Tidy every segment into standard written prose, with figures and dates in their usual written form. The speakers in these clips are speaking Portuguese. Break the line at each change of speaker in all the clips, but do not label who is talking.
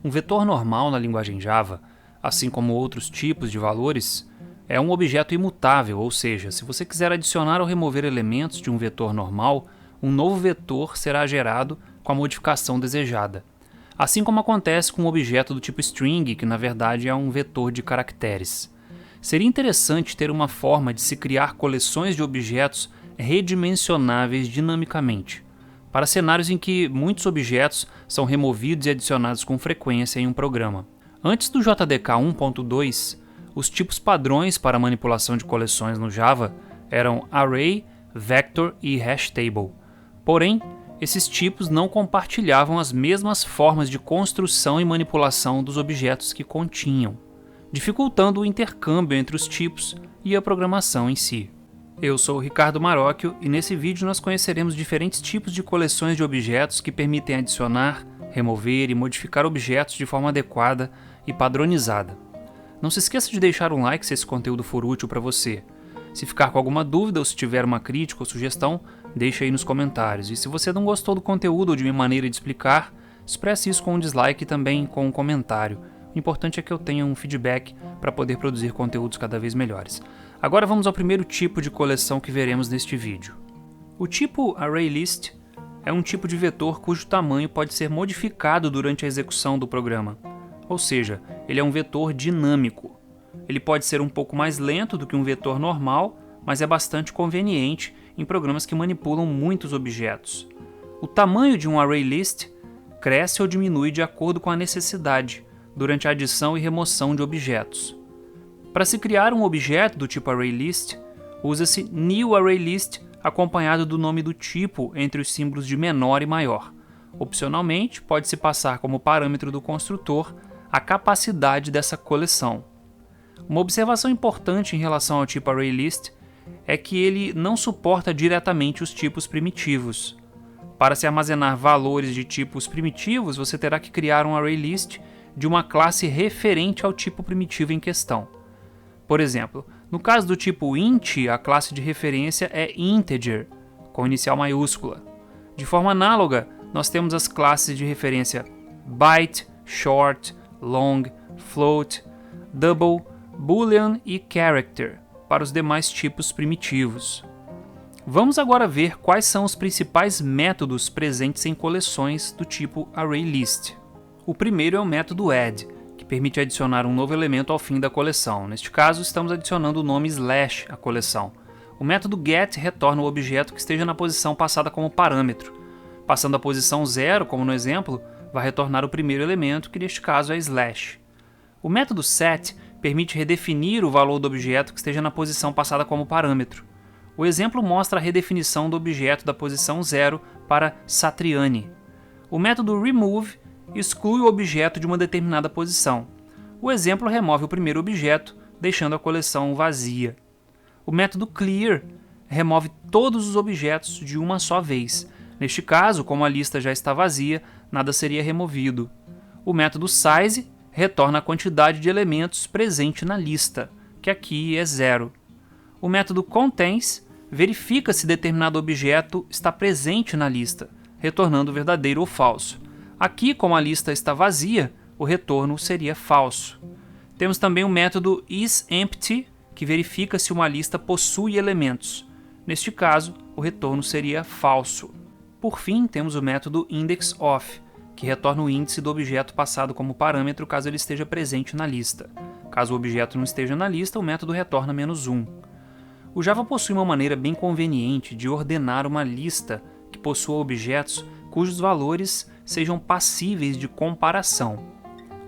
Um vetor normal na linguagem Java, assim como outros tipos de valores, é um objeto imutável, ou seja, se você quiser adicionar ou remover elementos de um vetor normal, um novo vetor será gerado com a modificação desejada. Assim como acontece com um objeto do tipo string, que na verdade é um vetor de caracteres. Seria interessante ter uma forma de se criar coleções de objetos redimensionáveis dinamicamente, para cenários em que muitos objetos são removidos e adicionados com frequência em um programa. Antes do JDK 1.2, os tipos padrões para manipulação de coleções no Java eram Array, Vector e Hashtable. Porém, esses tipos não compartilhavam as mesmas formas de construção e manipulação dos objetos que continham, dificultando o intercâmbio entre os tipos e a programação em si. Eu sou o Ricardo Marocchio e nesse vídeo nós conheceremos diferentes tipos de coleções de objetos que permitem adicionar, remover e modificar objetos de forma adequada e padronizada. Não se esqueça de deixar um like se esse conteúdo for útil para você. Se ficar com alguma dúvida ou se tiver uma crítica ou sugestão, deixe aí nos comentários. E se você não gostou do conteúdo ou de minha maneira de explicar, expresse isso com um dislike e também com um comentário. O importante é que eu tenha um feedback para poder produzir conteúdos cada vez melhores. Agora vamos ao primeiro tipo de coleção que veremos neste vídeo. O tipo ArrayList é um tipo de vetor cujo tamanho pode ser modificado durante a execução do programa. Ou seja, ele é um vetor dinâmico. Ele pode ser um pouco mais lento do que um vetor normal, mas é bastante conveniente em programas que manipulam muitos objetos. O tamanho de um ArrayList cresce ou diminui de acordo com a necessidade, durante a adição e remoção de objetos. Para se criar um objeto do tipo ArrayList, usa-se NewArrayList acompanhado do nome do tipo entre os símbolos de menor e maior. Opcionalmente, pode-se passar como parâmetro do construtor a capacidade dessa coleção. Uma observação importante em relação ao tipo ArrayList é que ele não suporta diretamente os tipos primitivos. Para se armazenar valores de tipos primitivos, você terá que criar um ArrayList de uma classe referente ao tipo primitivo em questão. Por exemplo, no caso do tipo int, a classe de referência é integer, com inicial maiúscula. De forma análoga, nós temos as classes de referência byte, short, long, float, double, boolean e character para os demais tipos primitivos. Vamos agora ver quais são os principais métodos presentes em coleções do tipo ArrayList. O primeiro é o método add, que permite adicionar um novo elemento ao fim da coleção. Neste caso, estamos adicionando o nome slash à coleção. O método get retorna o objeto que esteja na posição passada como parâmetro. Passando a posição 0, como no exemplo, vai retornar o primeiro elemento, que neste caso é slash. O método set permite redefinir o valor do objeto que esteja na posição passada como parâmetro. O exemplo mostra a redefinição do objeto da posição 0 para Satriani. O método remove exclui o objeto de uma determinada posição. O exemplo remove o primeiro objeto, deixando a coleção vazia. O método clear remove todos os objetos de uma só vez. Neste caso, como a lista já está vazia, nada seria removido. O método size retorna a quantidade de elementos presente na lista, que aqui é 0. O método contains verifica se determinado objeto está presente na lista, retornando verdadeiro ou falso. Aqui, como a lista está vazia, o retorno seria falso. Temos também o método isEmpty, que verifica se uma lista possui elementos. Neste caso, o retorno seria falso. Por fim, temos o método indexOf, que retorna o índice do objeto passado como parâmetro caso ele esteja presente na lista. Caso o objeto não esteja na lista, o método retorna -1. O Java possui uma maneira bem conveniente de ordenar uma lista que possua objetos cujos valores sejam passíveis de comparação.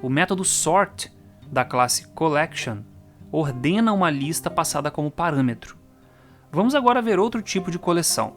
O método sort da classe collection ordena uma lista passada como parâmetro. Vamos agora ver outro tipo de coleção.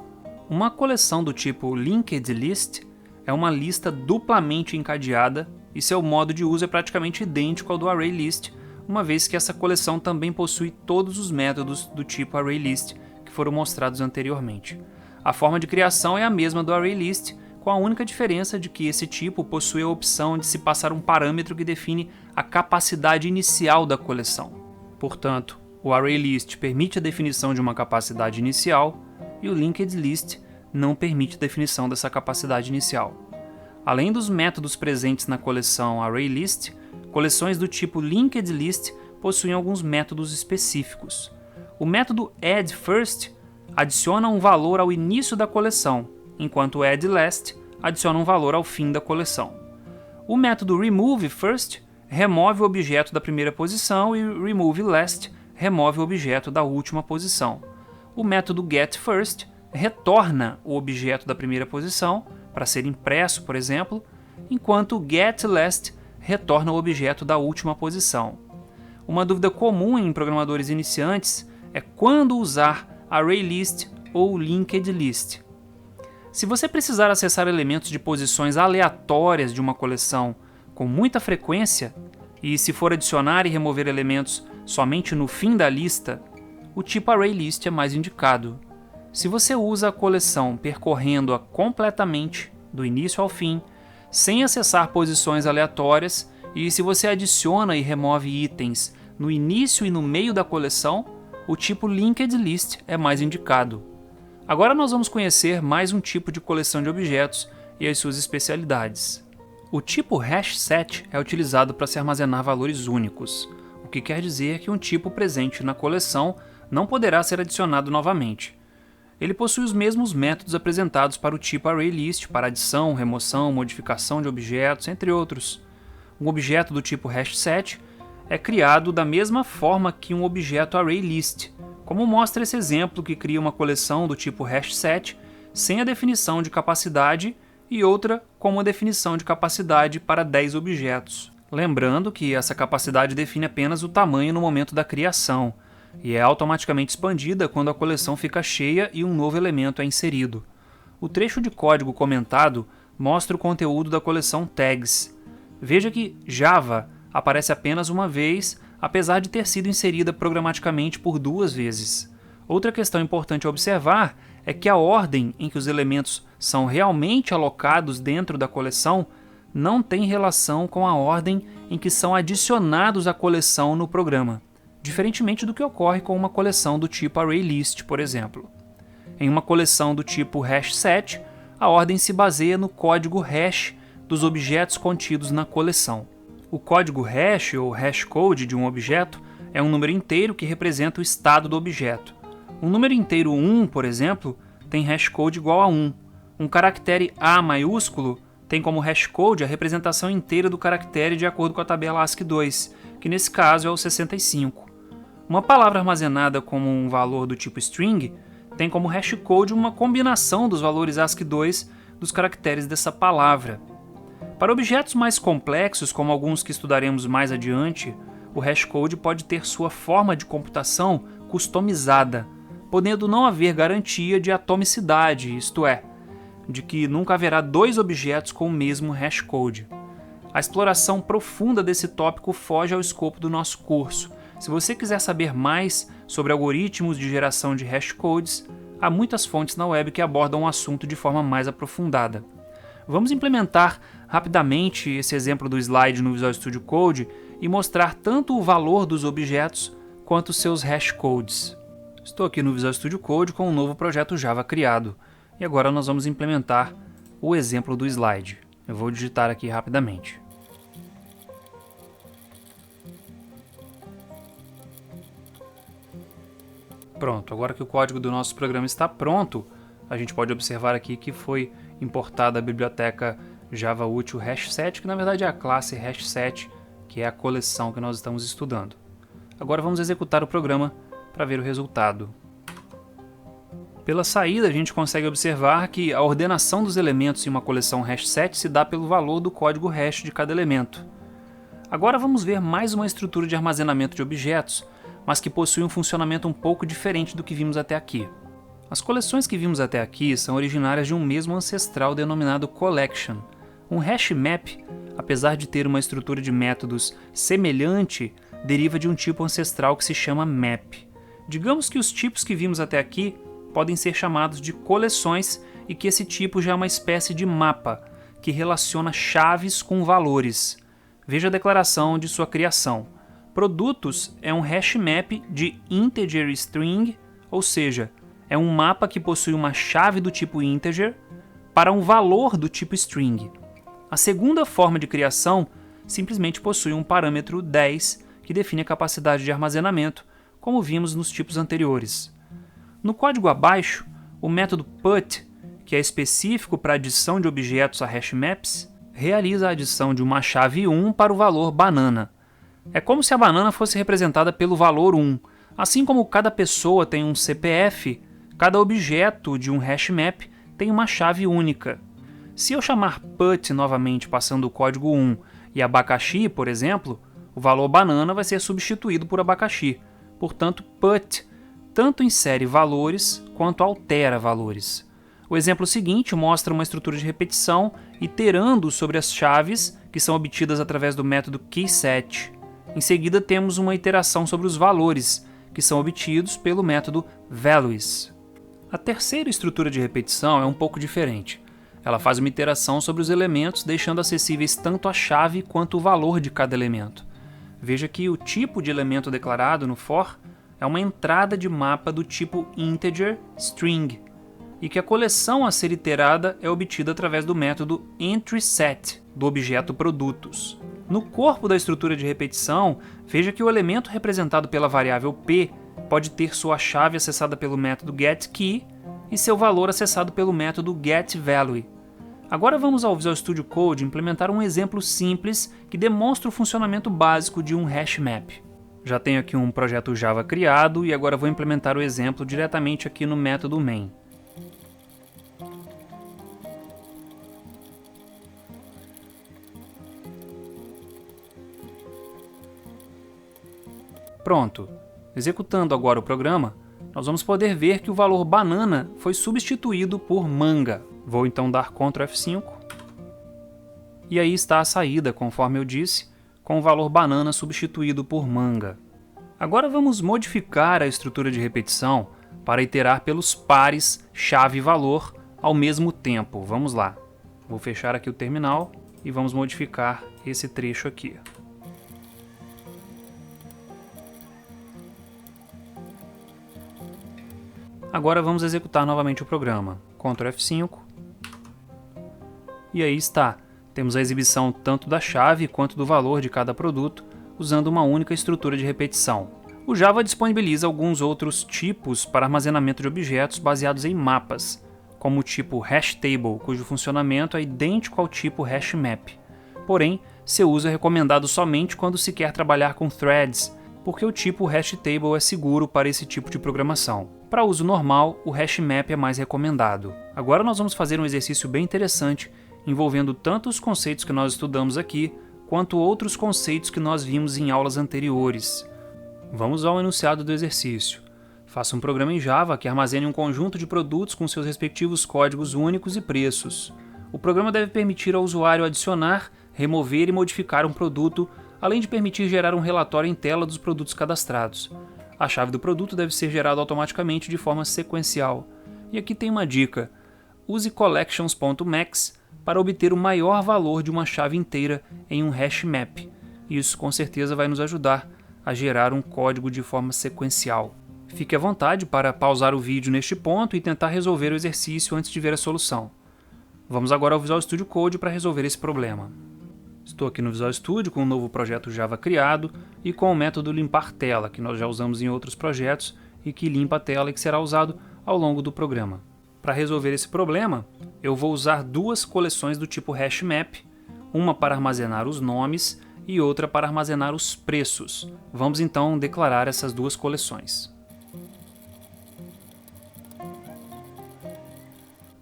Uma coleção do tipo linked list é uma lista duplamente encadeada e seu modo de uso é praticamente idêntico ao do ArrayList, uma vez que essa coleção também possui todos os métodos do tipo ArrayList que foram mostrados anteriormente. A forma de criação é a mesma do ArrayList, com a única diferença de que esse tipo possui a opção de se passar um parâmetro que define a capacidade inicial da coleção. Portanto, o ArrayList permite a definição de uma capacidade inicial e o linked list não permite a definição dessa capacidade inicial. Além dos métodos presentes na coleção ArrayList, coleções do tipo LinkedList possuem alguns métodos específicos. O método addFirst adiciona um valor ao início da coleção, enquanto o addLast adiciona um valor ao fim da coleção. O método removeFirst remove o objeto da primeira posição e removeLast remove o objeto da última posição. O método getFirst retorna o objeto da primeira posição para ser impresso, por exemplo, enquanto o getLast retorna o objeto da última posição. Uma dúvida comum em programadores iniciantes é quando usar ArrayList ou LinkedList. Se você precisar acessar elementos de posições aleatórias de uma coleção com muita frequência, e se for adicionar e remover elementos somente no fim da lista, o tipo ArrayList é mais indicado. Se você usa a coleção percorrendo-a completamente, do início ao fim, sem acessar posições aleatórias, e se você adiciona e remove itens no início e no meio da coleção, o tipo LinkedList é mais indicado. Agora nós vamos conhecer mais um tipo de coleção de objetos e as suas especialidades. O tipo hashset é utilizado para se armazenar valores únicos, o que quer dizer que um tipo presente na coleção não poderá ser adicionado novamente. Ele possui os mesmos métodos apresentados para o tipo ArrayList, para adição, remoção, modificação de objetos, entre outros. Um objeto do tipo hashset é criado da mesma forma que um objeto ArrayList, como mostra esse exemplo que cria uma coleção do tipo hashset sem a definição de capacidade e outra com uma definição de capacidade para 10 objetos. Lembrando que essa capacidade define apenas o tamanho no momento da criação, e é automaticamente expandida quando a coleção fica cheia e um novo elemento é inserido. O trecho de código comentado mostra o conteúdo da coleção tags. Veja que Java aparece apenas uma vez, apesar de ter sido inserida programaticamente por 2 vezes. Outra questão importante a observar é que a ordem em que os elementos são realmente alocados dentro da coleção não tem relação com a ordem em que são adicionados à coleção no programa, diferentemente do que ocorre com uma coleção do tipo ArrayList, por exemplo. Em uma coleção do tipo hashset, a ordem se baseia no código hash dos objetos contidos na coleção. O código hash ou hashcode de um objeto é um número inteiro que representa o estado do objeto. Um número inteiro 1, por exemplo, tem hashcode igual a 1. Um caractere A maiúsculo tem como hashcode a representação inteira do caractere de acordo com a tabela ASCII2, que nesse caso é o 65. Uma palavra armazenada como um valor do tipo string tem como hashcode uma combinação dos valores ASCII2 dos caracteres dessa palavra. Para objetos mais complexos, como alguns que estudaremos mais adiante, o hashcode pode ter sua forma de computação customizada, podendo não haver garantia de atomicidade, isto é, de que nunca haverá 2 objetos com o mesmo hashcode. A exploração profunda desse tópico foge ao escopo do nosso curso. Se você quiser saber mais sobre algoritmos de geração de hashcodes, há muitas fontes na web que abordam o assunto de forma mais aprofundada. Vamos implementar rapidamente esse exemplo do slide no Visual Studio Code e mostrar tanto o valor dos objetos quanto seus hashcodes. Estou aqui no Visual Studio Code com um novo projeto Java criado e agora nós vamos implementar o exemplo do slide. Eu vou digitar aqui rapidamente. Pronto, agora que o código do nosso programa está pronto, a gente pode observar aqui que foi importada a biblioteca Java Util Hashset, que na verdade é a classe Hashset, que é a coleção que nós estamos estudando. Agora vamos executar o programa para ver o resultado. Pela saída, a gente consegue observar que a ordenação dos elementos em uma coleção Hashset se dá pelo valor do código hash de cada elemento. Agora vamos ver mais uma estrutura de armazenamento de objetos, mas que possui um funcionamento um pouco diferente do que vimos até aqui. As coleções que vimos até aqui são originárias de um mesmo ancestral denominado collection. Um hash map, apesar de ter uma estrutura de métodos semelhante, deriva de um tipo ancestral que se chama map. Digamos que os tipos que vimos até aqui podem ser chamados de coleções e que esse tipo já é uma espécie de mapa, que relaciona chaves com valores. Veja a declaração de sua criação. Produtos é um hash map de integer string, ou seja, é um mapa que possui uma chave do tipo integer para um valor do tipo string. A segunda forma de criação simplesmente possui um parâmetro 10 que define a capacidade de armazenamento, como vimos nos tipos anteriores. No código abaixo, o método put, que é específico para a adição de objetos a hashmaps, realiza a adição de uma chave 1 para o valor banana. É como se a banana fosse representada pelo valor 1. Assim como cada pessoa tem um CPF, cada objeto de um hashmap tem uma chave única. Se eu chamar put novamente passando o código 1 e abacaxi, por exemplo, o valor banana vai ser substituído por abacaxi. Portanto, put tanto insere valores quanto altera valores. O exemplo seguinte mostra uma estrutura de repetição iterando sobre as chaves que são obtidas através do método keyset. Em seguida temos uma iteração sobre os valores, que são obtidos pelo método values. A terceira estrutura de repetição é um pouco diferente. Ela faz uma iteração sobre os elementos, deixando acessíveis tanto a chave quanto o valor de cada elemento. Veja que o tipo de elemento declarado no for é uma entrada de mapa do tipo integer string, e que a coleção a ser iterada é obtida através do método entrySet do objeto produtos. No corpo da estrutura de repetição, veja que o elemento representado pela variável p pode ter sua chave acessada pelo método getKey e seu valor acessado pelo método getValue. Agora vamos ao Visual Studio Code implementar um exemplo simples que demonstra o funcionamento básico de um hashmap. Já tenho aqui um projeto Java criado e agora vou implementar o exemplo diretamente aqui no método main. Pronto. Executando agora o programa, nós vamos poder ver que o valor banana foi substituído por manga. Vou então dar Ctrl F5. E aí está a saída, conforme eu disse, com o valor banana substituído por manga. Agora vamos modificar a estrutura de repetição para iterar pelos pares chave e valor ao mesmo tempo. Vamos lá. Vou fechar aqui o terminal e vamos modificar esse trecho aqui. Agora vamos executar novamente o programa. Ctrl F5. E aí está. Temos a exibição tanto da chave quanto do valor de cada produto, usando uma única estrutura de repetição. O Java disponibiliza alguns outros tipos para armazenamento de objetos baseados em mapas, como o tipo hashtable, cujo funcionamento é idêntico ao tipo hashmap. Porém, seu uso é recomendado somente quando se quer trabalhar com threads, porque o tipo hashtable é seguro para esse tipo de programação. Para uso normal, o hashmap é mais recomendado. Agora nós vamos fazer um exercício bem interessante, envolvendo tanto os conceitos que nós estudamos aqui, quanto outros conceitos que nós vimos em aulas anteriores. Vamos ao enunciado do exercício. Faça um programa em Java que armazene um conjunto de produtos com seus respectivos códigos únicos e preços. O programa deve permitir ao usuário adicionar, remover e modificar um produto, além de permitir gerar um relatório em tela dos produtos cadastrados. A chave do produto deve ser gerada automaticamente de forma sequencial. E aqui tem uma dica. Use collections.max para obter o maior valor de uma chave inteira em um hashmap. Isso com certeza vai nos ajudar a gerar um código de forma sequencial. Fique à vontade para pausar o vídeo neste ponto e tentar resolver o exercício antes de ver a solução. Vamos agora ao Visual Studio Code para resolver esse problema. Estou aqui no Visual Studio com um novo projeto Java criado e com o método limpar tela, que nós já usamos em outros projetos e que limpa a tela e que será usado ao longo do programa. Para resolver esse problema, eu vou usar duas coleções do tipo hashmap, uma para armazenar os nomes e outra para armazenar os preços. Vamos então declarar essas duas coleções.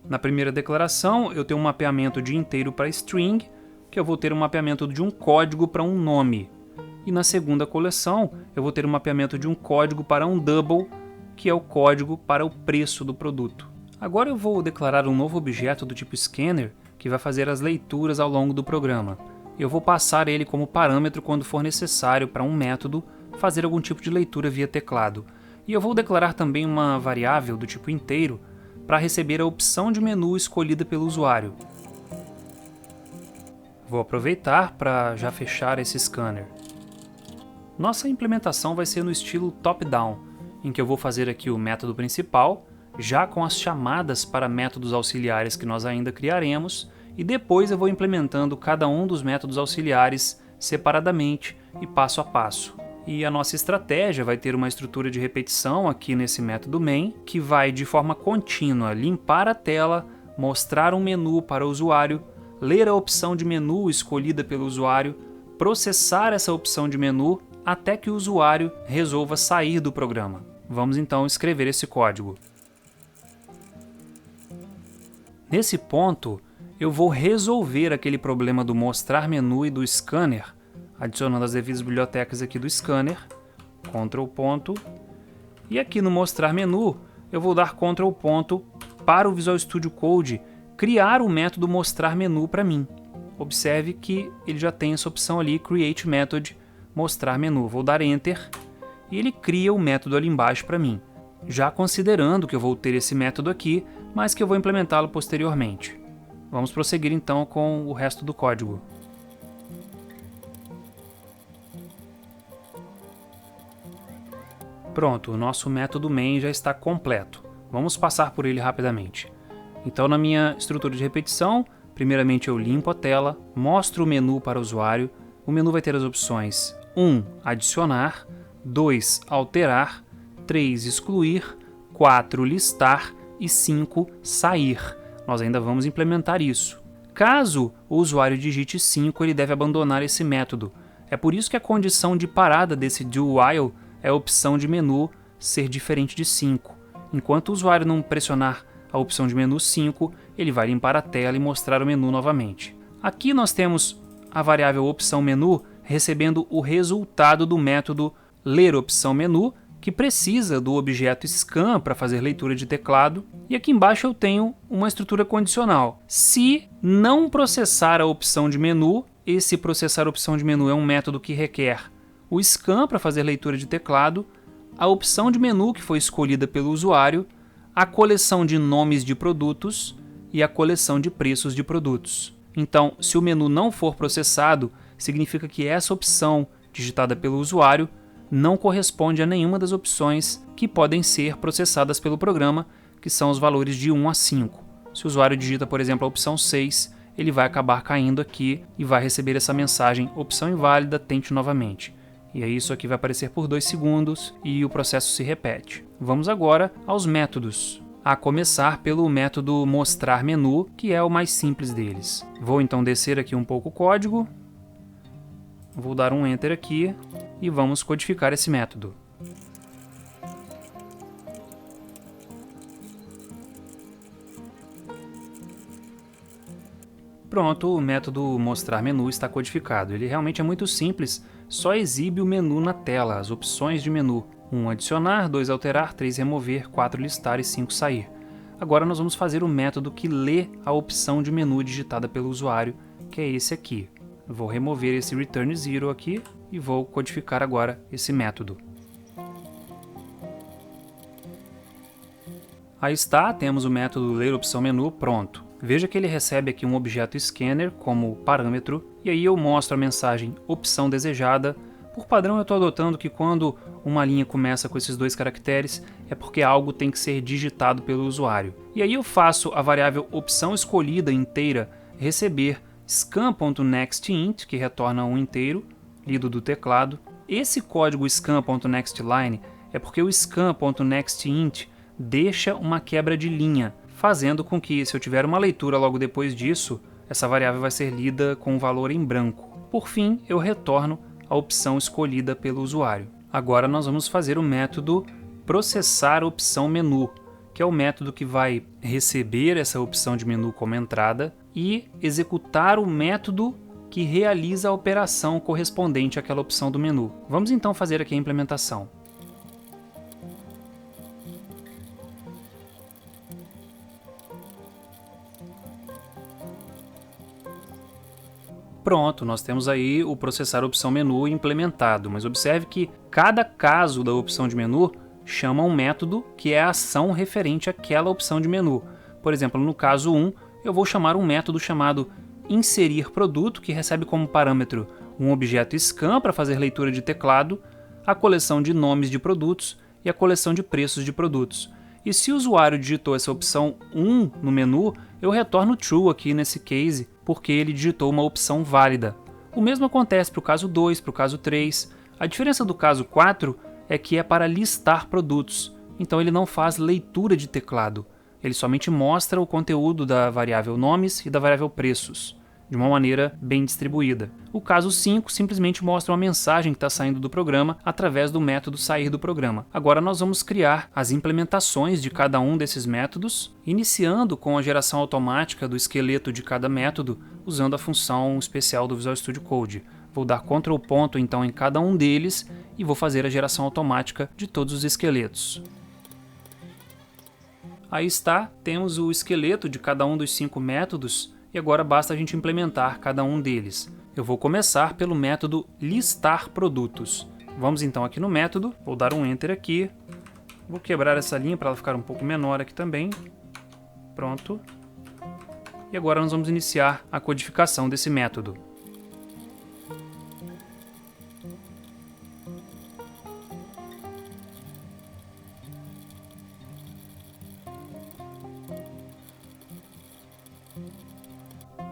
Na primeira declaração, eu tenho um mapeamento de inteiro para string, que eu vou ter um mapeamento de um código para um nome. E na segunda coleção, eu vou ter um mapeamento de um código para um double, que é o código para o preço do produto. Agora eu vou declarar um novo objeto do tipo scanner, que vai fazer as leituras ao longo do programa. Eu vou passar ele como parâmetro quando for necessário para um método fazer algum tipo de leitura via teclado. E eu vou declarar também uma variável do tipo inteiro para receber a opção de menu escolhida pelo usuário. Vou aproveitar para já fechar esse scanner. Nossa implementação vai ser no estilo top-down, em que eu vou fazer aqui o método principal, já com as chamadas para métodos auxiliares que nós ainda criaremos, e depois eu vou implementando cada um dos métodos auxiliares separadamente e passo a passo. E a nossa estratégia vai ter uma estrutura de repetição aqui nesse método main, que vai de forma contínua limpar a tela, mostrar um menu para o usuário, ler a opção de menu escolhida pelo usuário, processar essa opção de menu até que o usuário resolva sair do programa. Vamos então escrever esse código. Nesse ponto, eu vou resolver aquele problema do mostrar menu e do scanner, adicionando as devidas bibliotecas aqui do scanner, Ctrl ponto, e aqui no mostrar menu eu vou dar Ctrl ponto para o Visual Studio Code criar o método mostrar menu para mim. Observe que ele já tem essa opção ali, Create Method, mostrar menu. Vou dar Enter e ele cria o método ali embaixo para mim, já considerando que eu vou ter esse método aqui, mas que eu vou implementá-lo posteriormente. Vamos prosseguir então com o resto do código. Pronto, o nosso método main já está completo. Vamos passar por ele rapidamente. Então, na minha estrutura de repetição, primeiramente eu limpo a tela, mostro o menu para o usuário. O menu vai ter as opções 1. Adicionar, 2. Alterar, 3. Excluir, 4. Listar e 5. Sair. Nós ainda vamos implementar isso. Caso o usuário digite 5, ele deve abandonar esse método. É por isso que a condição de parada desse do while é a opção de menu ser diferente de 5. Enquanto o usuário não pressionar a opção de menu 5, ele vai limpar a tela e mostrar o menu novamente. Aqui nós temos a variável opção menu recebendo o resultado do método ler opção menu, que precisa do objeto scan para fazer leitura de teclado. E aqui embaixo eu tenho uma estrutura condicional. Se não processar a opção de menu, esse processar a opção de menu é um método que requer o scan para fazer leitura de teclado, a opção de menu que foi escolhida pelo usuário, a coleção de nomes de produtos e a coleção de preços de produtos. Então, se o menu não for processado, significa que essa opção digitada pelo usuário não corresponde a nenhuma das opções que podem ser processadas pelo programa, que são os valores de 1 a 5. Se o usuário digita, por exemplo, a opção 6, ele vai acabar caindo aqui e vai receber essa mensagem: opção inválida, tente novamente. E aí isso aqui vai aparecer por 2 segundos e o processo se repete. Vamos agora aos métodos, a começar pelo método mostrar menu, que é o mais simples deles. Vou então descer aqui um pouco o código, vou dar um Enter aqui e vamos codificar esse método. Pronto, o método mostrar menu está codificado. Ele realmente é muito simples, só exibe o menu na tela, as opções de menu. 1 adicionar, 2 alterar, 3 remover, 4 listar e 5 sair. Agora nós vamos fazer o método que lê a opção de menu digitada pelo usuário, que é esse aqui. Eu vou remover esse return 0 aqui e vou codificar agora esse método. Aí está, temos o método ler opção menu pronto. Veja que ele recebe aqui um objeto scanner como parâmetro, e aí eu mostro a mensagem opção desejada. Por padrão eu estou adotando que quando uma linha começa com esses 2 caracteres, é porque algo tem que ser digitado pelo usuário. E aí eu faço a variável opção escolhida inteira receber scan.nextInt, que retorna um inteiro, lido do teclado. Esse código scan.nextLine é porque o scan.nextInt deixa uma quebra de linha, fazendo com que, se eu tiver uma leitura logo depois disso, essa variável vai ser lida com um valor em branco. Por fim, eu retorno a opção escolhida pelo usuário. Agora nós vamos fazer o método processar opção menu, que é o método que vai receber essa opção de menu como entrada e executar o método que realiza a operação correspondente àquela opção do menu. Vamos então fazer aqui a implementação. Pronto, nós temos aí o processar opção menu implementado, mas observe que cada caso da opção de menu chama um método que é a ação referente àquela opção de menu. Por exemplo, no caso 1, eu vou chamar um método chamado inserir produto, que recebe como parâmetro um objeto scan para fazer leitura de teclado, a coleção de nomes de produtos e a coleção de preços de produtos. E se o usuário digitou essa opção 1 no menu, eu retorno true aqui nesse case porque ele digitou uma opção válida. O mesmo acontece para o caso 2, para o caso 3. A diferença do caso 4 é que é para listar produtos, então ele não faz leitura de teclado. Ele somente mostra o conteúdo da variável nomes e da variável preços, de uma maneira bem distribuída. O caso 5 simplesmente mostra uma mensagem que está saindo do programa através do método sair do programa. Agora nós vamos criar as implementações de cada um desses métodos, iniciando com a geração automática do esqueleto de cada método, usando a função especial do Visual Studio Code. Vou dar Ctrl ponto então em cada um deles e vou fazer a geração automática de todos os esqueletos. Aí está, temos o esqueleto de cada um dos 5 métodos e agora basta a gente implementar cada um deles. Eu vou começar pelo método listar produtos. Vamos então aqui no método, vou dar um Enter aqui, vou quebrar essa linha para ela ficar um pouco menor aqui também. Pronto. E agora nós vamos iniciar a codificação desse método.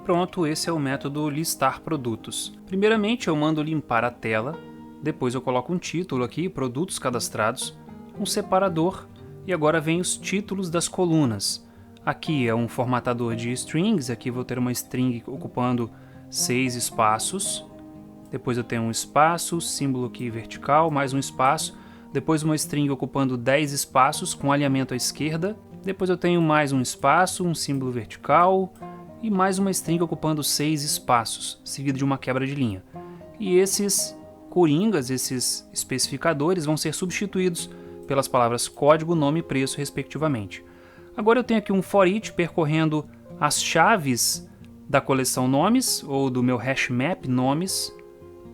Pronto, esse é o método listar produtos. Primeiramente eu mando limpar a tela, depois eu coloco um título aqui, produtos cadastrados, um separador e agora vem os títulos das colunas. Aqui é um formatador de strings, aqui vou ter uma string ocupando 6 espaços, depois eu tenho um espaço, símbolo aqui vertical, mais um espaço, depois uma string ocupando 10 espaços com alinhamento à esquerda, depois eu tenho mais um espaço, um símbolo vertical, e mais uma string ocupando 6 espaços, seguido de uma quebra de linha. E esses coringas, esses especificadores, vão ser substituídos pelas palavras código, nome e preço, respectivamente. Agora eu tenho aqui um for each percorrendo as chaves da coleção nomes, ou do meu hashmap nomes,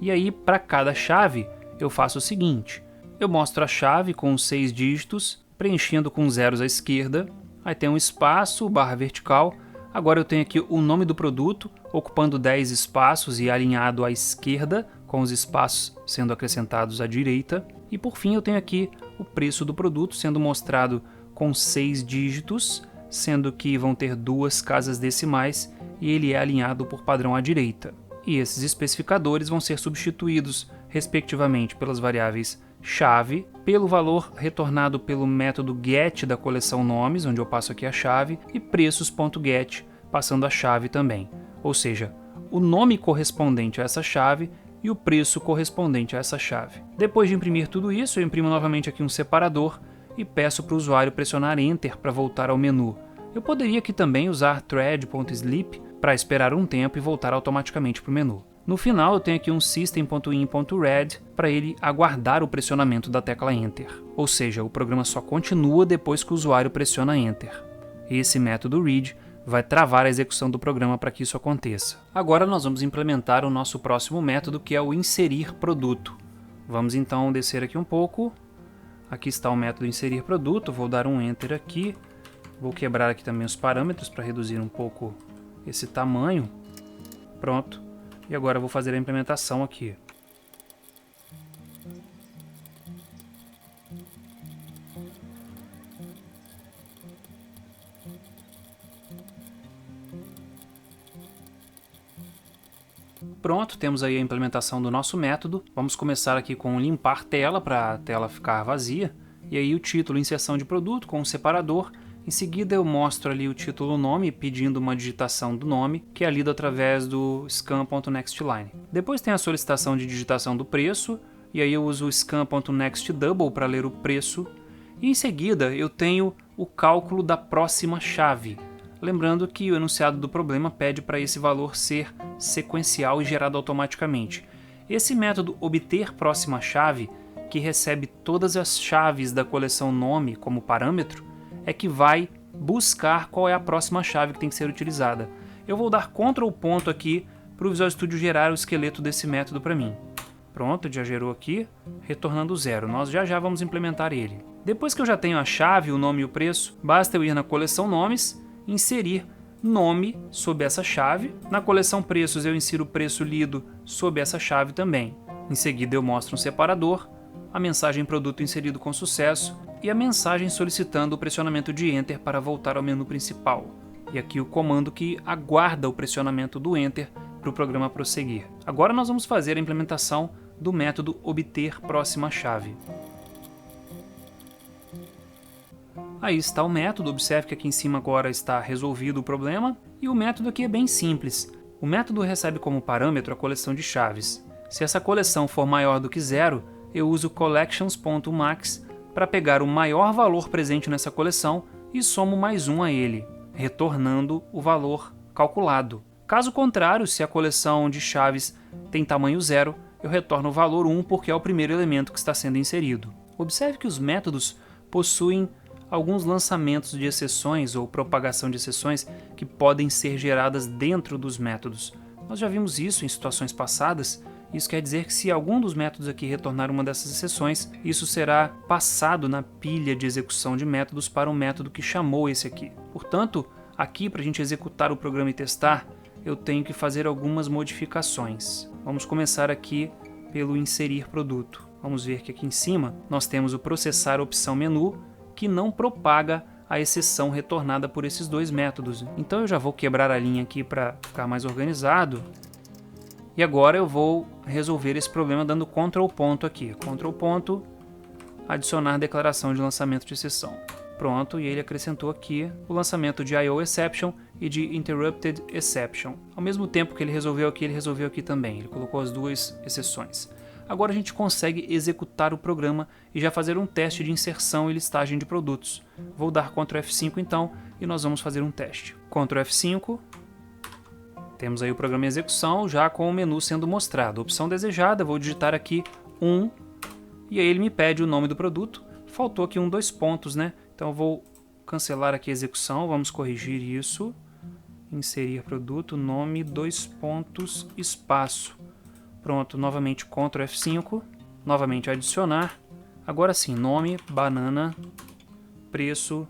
e aí para cada chave eu faço o seguinte, eu mostro a chave com 6 dígitos, preenchendo com zeros à esquerda, aí tem um espaço, barra vertical. Agora eu tenho aqui o nome do produto, ocupando 10 espaços e alinhado à esquerda, com os espaços sendo acrescentados à direita. E por fim eu tenho aqui o preço do produto sendo mostrado com 6 dígitos, sendo que vão ter 2 casas decimais e ele é alinhado por padrão à direita. E esses especificadores vão ser substituídos, respectivamente, pelas variáveis chave, pelo valor retornado pelo método get da coleção nomes, onde eu passo aqui a chave, e preços.get, passando a chave também. Ou seja, o nome correspondente a essa chave e o preço correspondente a essa chave. Depois de imprimir tudo isso, eu imprimo novamente aqui um separador e peço para o usuário pressionar Enter para voltar ao menu. Eu poderia aqui também usar thread.sleep para esperar um tempo e voltar automaticamente para o menu. No final eu tenho aqui um system.in.read para ele aguardar o pressionamento da tecla Enter, ou seja, o programa só continua depois que o usuário pressiona Enter. Esse método read vai travar a execução do programa para que isso aconteça. Agora nós vamos implementar o nosso próximo método, que é o inserir produto. Vamos então descer aqui um pouco. Aqui está o método inserir produto, vou dar um Enter aqui, vou quebrar aqui também os parâmetros para reduzir um pouco esse tamanho. Pronto. E agora eu vou fazer a implementação aqui. Pronto, temos aí a implementação do nosso método. Vamos começar aqui com limpar tela para a tela ficar vazia. E aí o título, inserção de produto com um separador. Em seguida eu mostro ali o título nome pedindo uma digitação do nome, que é lido através do scan.nextLine. Depois tem a solicitação de digitação do preço, e aí eu uso o scan.nextDouble para ler o preço. E em seguida eu tenho o cálculo da próxima chave. Lembrando que o enunciado do problema pede para esse valor ser sequencial e gerado automaticamente. Esse método obter próxima chave, que recebe todas as chaves da coleção nome como parâmetro, é que vai buscar qual é a próxima chave que tem que ser utilizada. Eu vou dar Ctrl ponto aqui para o Visual Studio gerar o esqueleto desse método para mim. Pronto, já gerou aqui, retornando 0. Nós já vamos implementar ele. Depois que eu já tenho a chave, o nome e o preço, basta eu ir na coleção nomes, inserir nome sob essa chave. Na coleção preços eu insiro o preço lido sob essa chave também. Em seguida eu mostro um separador, a mensagem produto inserido com sucesso e a mensagem solicitando o pressionamento de Enter para voltar ao menu principal. e aqui o comando que aguarda o pressionamento do Enter para o programa prosseguir. Agora nós vamos fazer a implementação do método obter próxima chave. Aí está o método, observe que aqui em cima agora está resolvido o problema, e o método aqui é bem simples. O método recebe como parâmetro a coleção de chaves. Se essa coleção for maior do que 0, eu uso collections.max para pegar o maior valor presente nessa coleção e somo mais 1 a ele, retornando o valor calculado. Caso contrário, se a coleção de chaves tem tamanho 0, eu retorno o valor 1 porque é o primeiro elemento que está sendo inserido. Observe que os métodos possuem alguns lançamentos de exceções ou propagação de exceções que podem ser geradas dentro dos métodos. Nós já vimos isso em situações passadas. Isso quer dizer que se algum dos métodos aqui retornar uma dessas exceções, isso será passado na pilha de execução de métodos para o método que chamou esse aqui. Portanto, aqui para a gente executar o programa e testar, eu tenho que fazer algumas modificações. Vamos começar aqui pelo inserir produto. Vamos ver que aqui em cima nós temos o processar opção menu, que não propaga a exceção retornada por esses dois métodos. Então eu já vou quebrar a linha aqui para ficar mais organizado. E agora eu vou resolver esse problema dando Ctrl ponto aqui. Ctrl ponto, adicionar declaração de lançamento de exceção. Pronto, e ele acrescentou aqui o lançamento de IO Exception e de Interrupted Exception. Ao mesmo tempo que ele resolveu aqui também. Ele colocou as duas exceções. Agora a gente consegue executar o programa e já fazer um teste de inserção e listagem de produtos. Vou dar Ctrl F5 então e nós vamos fazer um teste. Ctrl F5. Temos aí o programa em execução já com o menu sendo mostrado. Opção desejada, vou digitar aqui 1 e aí ele me pede o nome do produto. Faltou aqui 2 pontos, né? Então eu vou cancelar aqui a execução, vamos corrigir isso. Inserir produto, nome, 2 pontos, espaço. Pronto, novamente Ctrl F5, novamente adicionar. Agora sim, nome, banana, preço,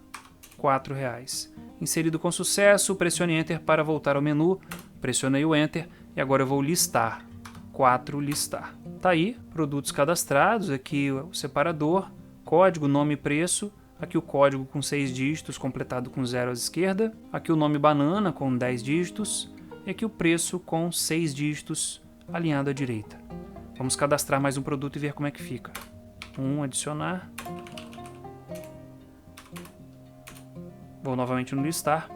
R$4. Inserido com sucesso, pressione Enter para voltar ao menu. Pressionei o Enter e agora eu vou listar. 4 listar. Tá aí, produtos cadastrados, aqui o separador, código, nome e preço. Aqui o código com 6 dígitos, completado com 0 à esquerda. Aqui o nome banana com 10 dígitos. E aqui o preço com 6 dígitos, alinhado à direita. Vamos cadastrar mais um produto e ver como é que fica. Adicionar. Vou novamente no listar.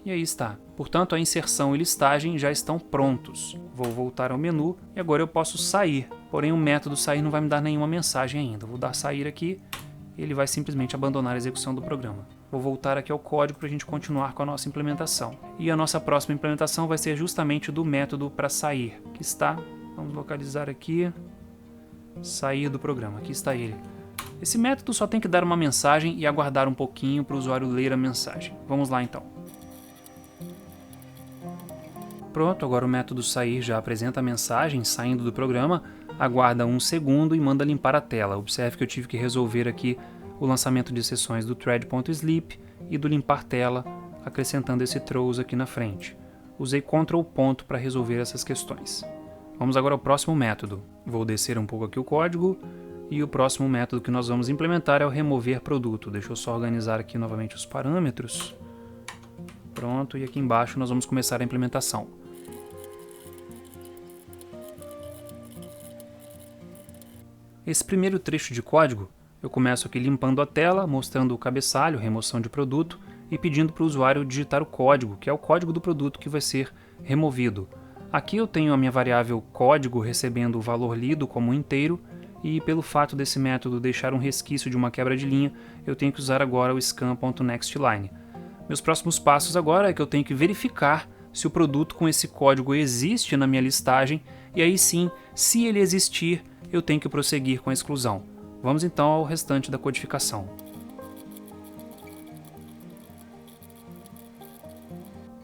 E aí está. Portanto, a inserção e listagem já estão prontos. Vou voltar ao menu e agora eu posso sair. Porém, o método sair não vai me dar nenhuma mensagem ainda. Vou dar sair aqui e ele vai simplesmente abandonar a execução do programa. Vou voltar aqui ao código para a gente continuar com a nossa implementação. E a nossa próxima implementação vai ser justamente do método para sair, que está, vamos localizar aqui, sair do programa. Aqui está ele. Esse método só tem que dar uma mensagem e aguardar um pouquinho para o usuário ler a mensagem. Vamos lá então. Pronto, agora o método sair já apresenta a mensagem saindo do programa, aguarda 1 segundo e manda limpar a tela. Observe que eu tive que resolver aqui o lançamento de exceções do thread.sleep e do limpar tela, acrescentando esse throws aqui na frente. Usei Ctrl ponto para resolver essas questões. Vamos agora ao próximo método. Vou descer um pouco aqui o código e o próximo método que nós vamos implementar é o remover produto. Deixa eu só organizar aqui novamente os parâmetros. Pronto, e aqui embaixo nós vamos começar a implementação. Esse primeiro trecho de código, eu começo aqui limpando a tela, mostrando o cabeçalho, remoção de produto, e pedindo para o usuário digitar o código, que é o código do produto que vai ser removido. Aqui eu tenho a minha variável código recebendo o valor lido como inteiro, e pelo fato desse método deixar um resquício de uma quebra de linha, eu tenho que usar agora o scan.nextLine. Meus próximos passos agora é que eu tenho que verificar se o produto com esse código existe na minha listagem, e aí sim, se ele existir, eu tenho que prosseguir com a exclusão. Vamos então ao restante da codificação.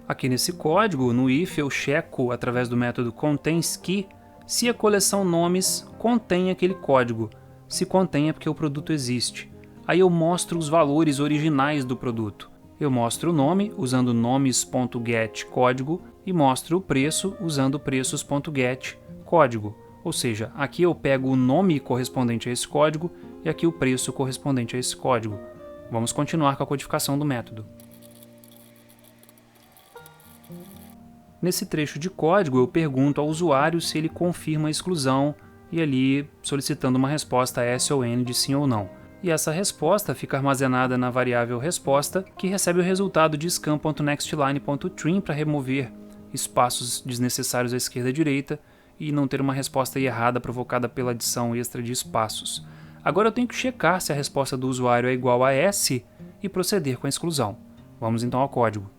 Aqui nesse código, no if, eu checo através do método contains_key se a coleção nomes contém aquele código. Se contém é porque o produto existe. Aí eu mostro os valores originais do produto. Eu mostro o nome usando nomes.get código e mostro o preço usando preços.get código. Ou seja, aqui eu pego o nome correspondente a esse código e aqui o preço correspondente a esse código. Vamos continuar com a codificação do método. Nesse trecho de código, eu pergunto ao usuário se ele confirma a exclusão e ali solicitando uma resposta S ou N de sim ou não. E essa resposta fica armazenada na variável resposta, que recebe o resultado de scan.nextLine.trim para remover espaços desnecessários à esquerda e à direita e não ter uma resposta errada provocada pela adição extra de espaços. Agora eu tenho que checar se a resposta do usuário é igual a S e proceder com a exclusão. Vamos então ao código.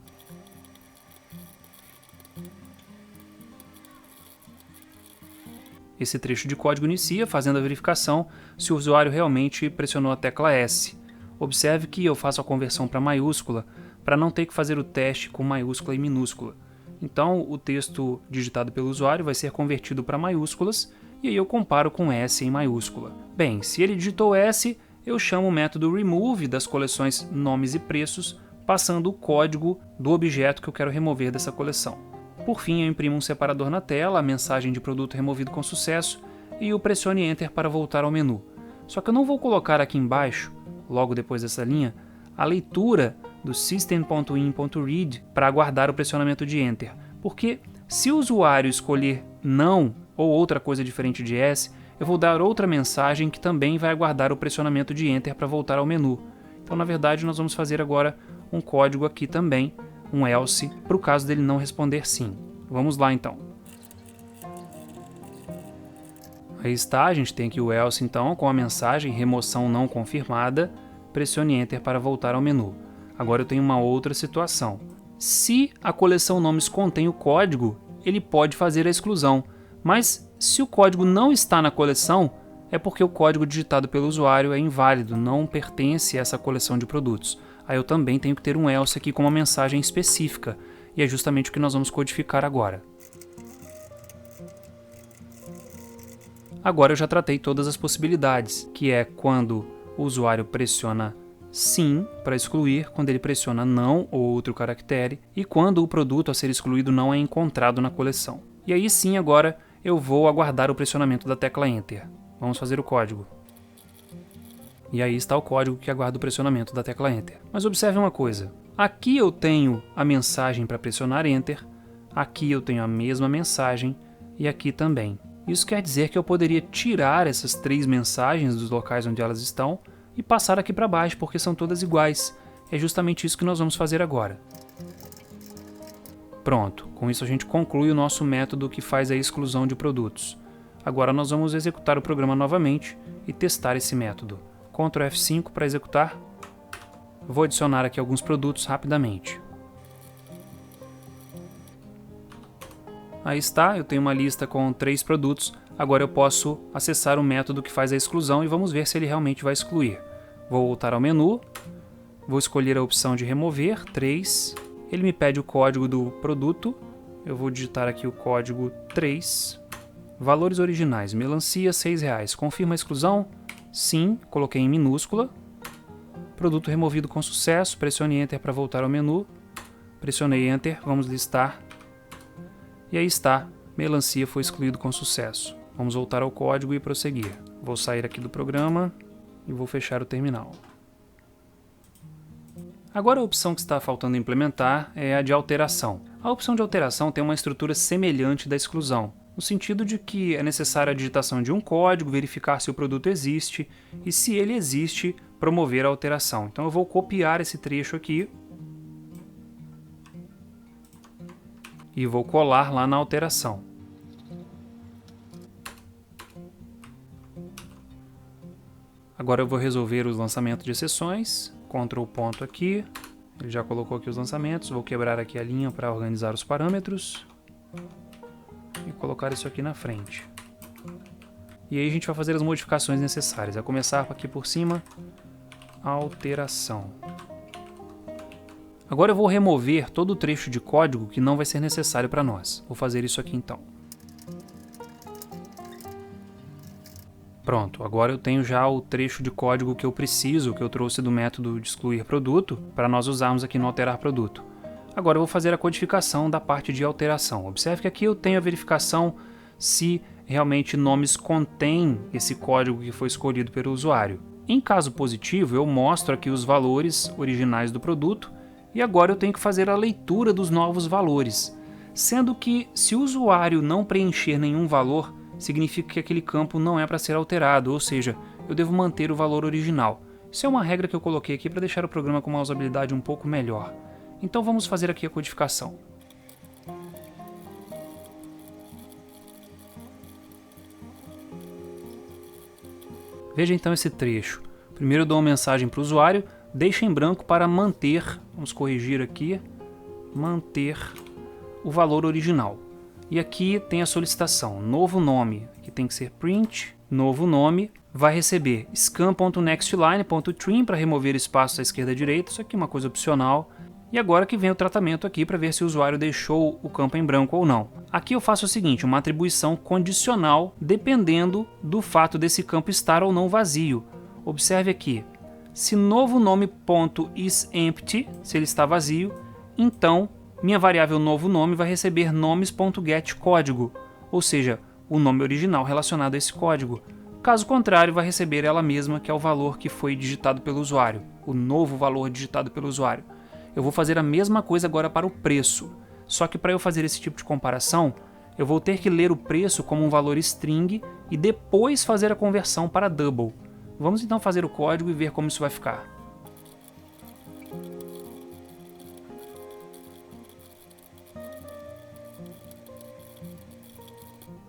Esse trecho de código inicia fazendo a verificação se o usuário realmente pressionou a tecla S. Observe que eu faço a conversão para maiúscula para não ter que fazer o teste com maiúscula e minúscula. Então, o texto digitado pelo usuário vai ser convertido para maiúsculas e aí eu comparo com S em maiúscula. Bem, se ele digitou S, eu chamo o método remove das coleções nomes e preços, passando o código do objeto que eu quero remover dessa coleção. Por fim, eu imprimo um separador na tela, a mensagem de produto removido com sucesso, e eu pressione Enter para voltar ao menu. Só que eu não vou colocar aqui embaixo, logo depois dessa linha, a leitura do system.in.read para aguardar o pressionamento de Enter, porque se o usuário escolher não ou outra coisa diferente de S, eu vou dar outra mensagem que também vai aguardar o pressionamento de Enter para voltar ao menu. Então, na verdade, nós vamos fazer agora um código aqui também, um else, para o caso dele não responder sim. Vamos lá então. Aí está, a gente tem aqui o else então, com a mensagem remoção não confirmada, pressione Enter para voltar ao menu. Agora eu tenho uma outra situação. Se a coleção nomes contém o código, ele pode fazer a exclusão, mas se o código não está na coleção, é porque o código digitado pelo usuário é inválido, não pertence a essa coleção de produtos. Aí eu também tenho que ter um else aqui com uma mensagem específica, e é justamente o que nós vamos codificar agora. Agora eu já tratei todas as possibilidades, que é quando o usuário pressiona sim para excluir, quando ele pressiona não ou outro caractere, e quando o produto a ser excluído não é encontrado na coleção. E aí sim, agora eu vou aguardar o pressionamento da tecla Enter. Vamos fazer o código. E aí está o código que aguarda o pressionamento da tecla Enter. Mas observe uma coisa, aqui eu tenho a mensagem para pressionar Enter, aqui eu tenho a mesma mensagem e aqui também. Isso quer dizer que eu poderia tirar essas três mensagens dos locais onde elas estão e passar aqui para baixo, porque são todas iguais. É justamente isso que nós vamos fazer agora. Pronto, com isso a gente conclui o nosso método que faz a exclusão de produtos. Agora nós vamos executar o programa novamente e testar esse método. Ctrl F5 para executar. Vou adicionar aqui alguns produtos rapidamente. Aí está, eu tenho uma lista com 3 produtos. Agora eu posso acessar o método que faz a exclusão e vamos ver se ele realmente vai excluir. Vou voltar ao menu, vou escolher a opção de remover, 3. Ele me pede o código do produto. Eu vou digitar aqui o código 3. Valores originais, melancia R$6. Confirma a exclusão? Sim, coloquei em minúscula. Produto removido com sucesso, pressione Enter para voltar ao menu. Pressionei Enter, vamos listar. E aí está, melancia foi excluído com sucesso. Vamos voltar ao código e prosseguir. Vou sair aqui do programa e vou fechar o terminal. Agora a opção que está faltando implementar é a de alteração. A opção de alteração tem uma estrutura semelhante da exclusão, no sentido de que é necessária a digitação de um código, verificar se o produto existe e, se ele existe, promover a alteração. Então eu vou copiar esse trecho aqui e vou colar lá na alteração. Agora eu vou resolver os lançamentos de exceções. Ctrl ponto aqui. Ele já colocou aqui os lançamentos. Vou quebrar aqui a linha para organizar os parâmetros. E colocar isso aqui na frente. E aí a gente vai fazer as modificações necessárias. A começar aqui por cima, alteração. Agora eu vou remover todo o trecho de código que não vai ser necessário para nós. Vou fazer isso aqui então. Pronto, agora eu tenho já o trecho de código que eu preciso, que eu trouxe do método de excluir produto, para nós usarmos aqui no alterar produto. Agora eu vou fazer a codificação da parte de alteração. Observe que aqui eu tenho a verificação se realmente nomes contém esse código que foi escolhido pelo usuário. Em caso positivo, eu mostro aqui os valores originais do produto e agora eu tenho que fazer a leitura dos novos valores. sendo que se o usuário não preencher nenhum valor, significa que aquele campo não é para ser alterado, ou seja, eu devo manter o valor original. Isso é uma regra que eu coloquei aqui para deixar o programa com uma usabilidade um pouco melhor. Então vamos fazer aqui a codificação. Veja então esse trecho. Primeiro eu dou uma mensagem para o usuário, deixa em branco para manter, vamos corrigir aqui, manter o valor original. E aqui tem a solicitação, novo nome, aqui tem que ser print, novo nome, vai receber scan.nextLine.trim para remover espaços à esquerda e à direita, isso aqui é uma coisa opcional. E agora que vem o tratamento aqui para ver se o usuário deixou o campo em branco ou não. Aqui eu faço o seguinte, uma atribuição condicional dependendo do fato desse campo estar ou não vazio. Observe aqui, se novo nome.isEmpty, se ele está vazio, então minha variável novo nome vai receber nomes.getCódigo, ou seja, o nome original relacionado a esse código. Caso contrário, vai receber ela mesma, que é o valor que foi digitado pelo usuário, o novo valor digitado pelo usuário. Eu vou fazer a mesma coisa agora para o preço, só que para eu fazer esse tipo de comparação, eu vou ter que ler o preço como um valor string e depois fazer a conversão para double. Vamos então fazer o código e ver como isso vai ficar.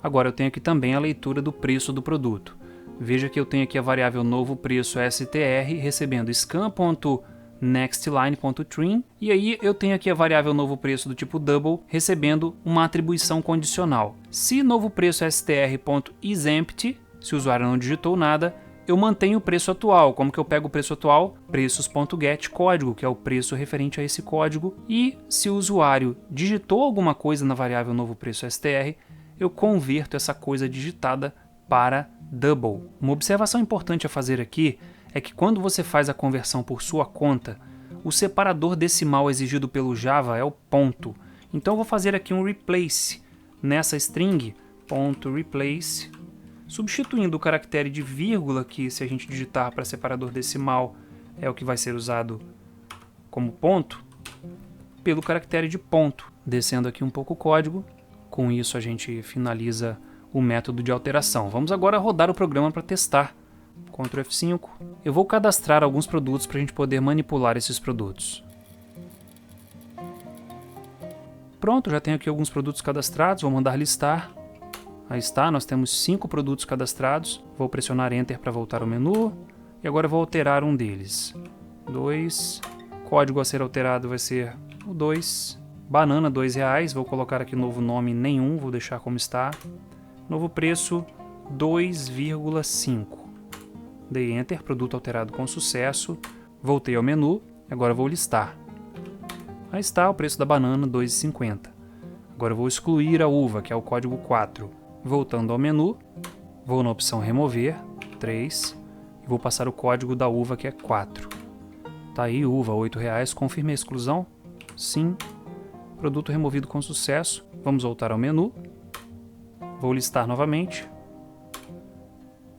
Agora eu tenho aqui também a leitura do preço do produto. Veja que eu tenho aqui a variável novo preço str recebendo scan.nextLine.trim e aí eu tenho aqui a variável novo preço do tipo double recebendo uma atribuição condicional. Se novo preço str.isEmpty, se o usuário não digitou nada, eu mantenho o preço atual. Como que eu pego o preço atual? Preços.getCódigo, que é o preço referente a esse código. E se o usuário digitou alguma coisa na variável novo preço str, eu converto essa coisa digitada para double. Uma observação importante a fazer aqui é que quando você faz a conversão por sua conta, o separador decimal exigido pelo Java é o ponto. Então eu vou fazer aqui um replace nessa string, .replace, substituindo o caractere de vírgula, que se a gente digitar para separador decimal é o que vai ser usado como ponto, pelo caractere de ponto. Descendo aqui um pouco o código, com isso a gente finaliza o método de alteração. Vamos agora rodar o programa para testar. Ctrl F5. Eu vou cadastrar alguns produtos para a gente poder manipular esses produtos. Pronto, já tenho aqui alguns produtos cadastrados, vou mandar listar. Aí está, nós temos 5 produtos cadastrados. Vou pressionar Enter para voltar ao menu. E agora eu vou alterar um deles. 2. Código a ser alterado vai ser o 2. Banana, R$2. Vou colocar aqui novo nome nenhum, vou deixar como está. Novo preço, 2,5. Dei Enter, produto alterado com sucesso. Voltei ao menu, agora vou listar. Aí está o preço da banana, R$2,50. Agora eu vou excluir a uva, que é o código 4. Voltando ao menu, vou na opção Remover, 3, e vou passar o código da uva, que é 4. Tá aí, uva, R$8. Confirme a exclusão? Sim. Produto removido com sucesso. Vamos voltar ao menu. Vou listar novamente.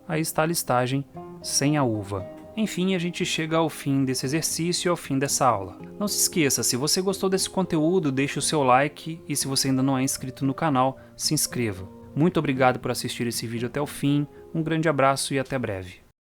Aí está a listagem sem a uva. Enfim, a gente chega ao fim desse exercício e ao fim dessa aula. Não se esqueça, se você gostou desse conteúdo, deixe o seu like e se você ainda não é inscrito no canal, se inscreva. Muito obrigado por assistir esse vídeo até o fim, um grande abraço e até breve.